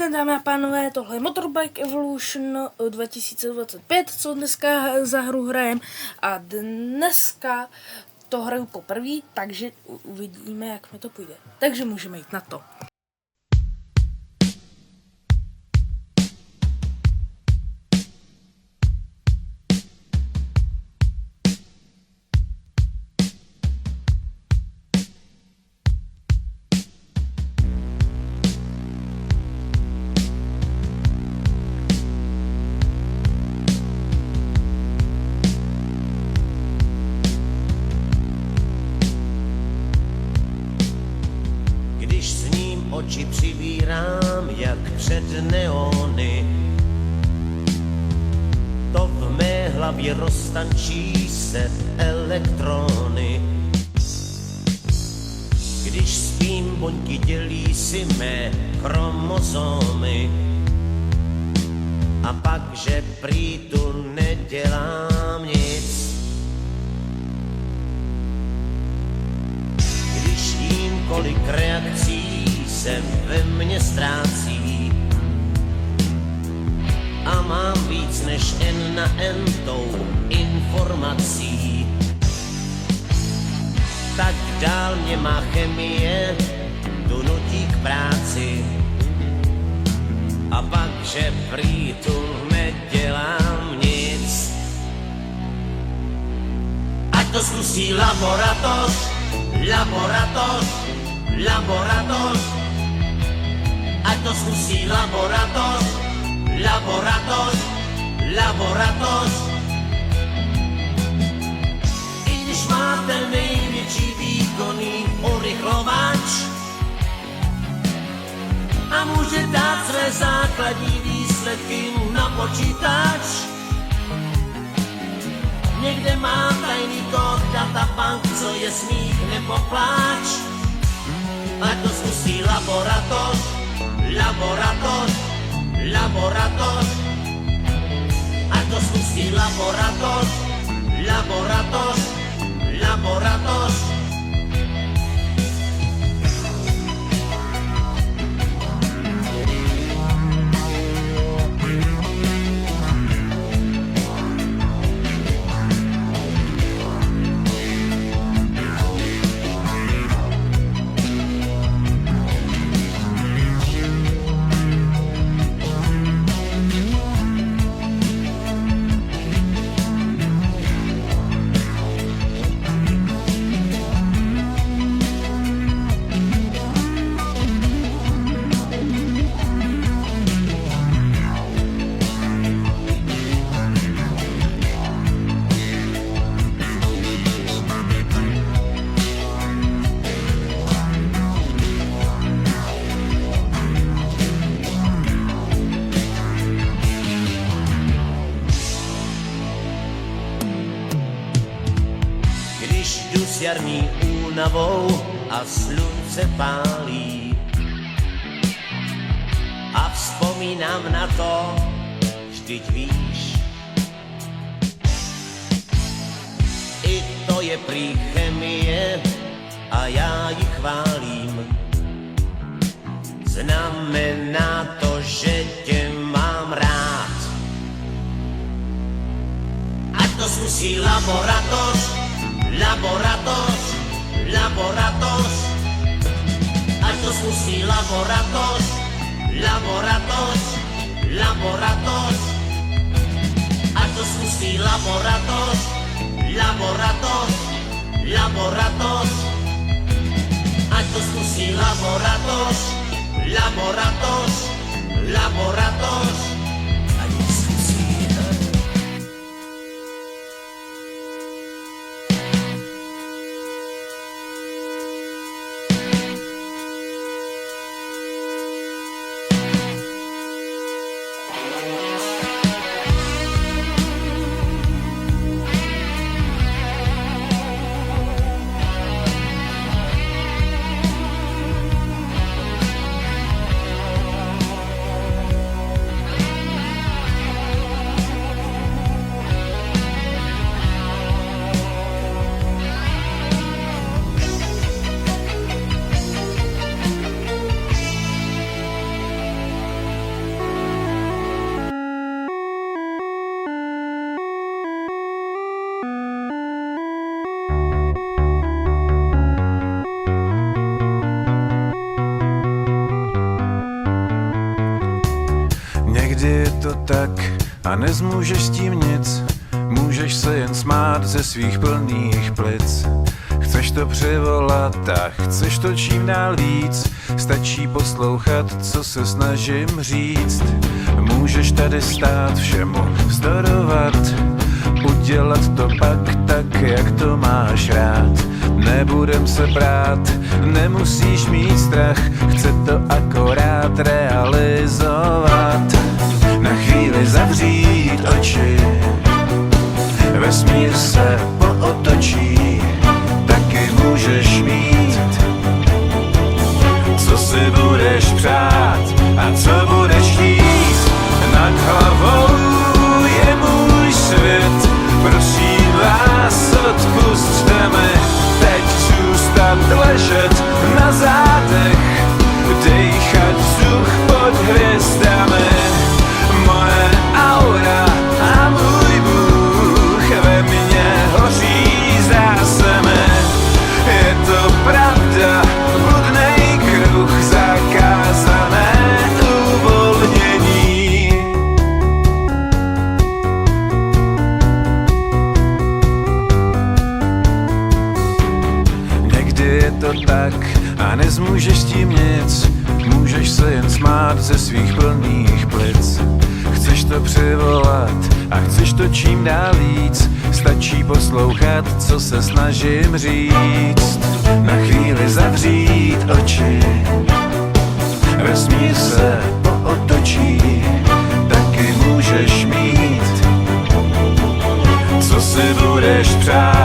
den, dámy a pánové, tohle je Motorbike Evolution 2025, co dneska za hru hrajem. A dneska to hraju poprvé, takže uvidíme, jak mi to půjde. Takže můžeme jít na to. Oči přivírám, jak před neony. To v mé hlavě roztančí se elektrony. Když spím, buňky dělí si mé chromozomy. A pak, že prý tu nedělám nic. Když jím, kolik reakcí se ve mně ztrácí a mám víc než N na N tou informací, tak dál mě má chemie tu nutí k práci a pak, že prý tu nedělám nic. Ať to zkusí laboratoř, laboratoř, laboratoř. Ať to zkusí laboratoř, laboratoř, laboratoř. I když máte největší výkonný urychlovač a může dát své základní výsledky na počítač, někde má tajný kód databank, co je smích nebo pláč. Ať to zkusí laboratoř, laboratoř, laboratoř. Ať to zkusí laboratoř, laboratoř, laboratoř. S jarní únavou a slunce pálí a vzpomínám na to, vždyť víš, i to je prý chemie a já ji chválím. Znamená to, že tě mám rád. Ať to zkusí laboratoř, laboratoř, laboratoř. Ať to zkusí laboratoř, laboratoř, laboratoř. Ať to zkusí laboratoř, laboratoř, laboratoř. Ať to zkusí laboratoř, laboratoř, laboratoř. Ať to zkusí. Někdy je to tak a nezmůžeš s tím nic, můžeš se jen smát ze svých plných plic. Chceš to přivolat a chceš to čím dál víc, stačí poslouchat, co se snažím říct. Můžeš tady stát, všemu vzdorovat, udělat to pak tak, jak to máš rád. Nebudem se brát, nemusíš mít strach, chce to akorát realizovat. Na chvíli zavřít oči, vesmír se pootočí, taky můžeš mít, co si budeš přát a co budeš chtít. Nad hlavou je můj svět, prosím vás, odpusťte mi teď zůstat ležet na zádech, dejchat vzduch pod hvězdami. Moje aura a můj Bůh ve mně hoří, zdá se mi, je to pravda, bludnej kruh, zakázané uvolnění. Někdy je to tak a nezmůžeš s tím nic, můžeš se jen smát ze svých plných plic. Chceš to přivolat a chceš to čím dál víc, stačí poslouchat, co se snažím říct. Na chvíli zavřít oči, vesmír se pootočí, taky můžeš mít, co si budeš přát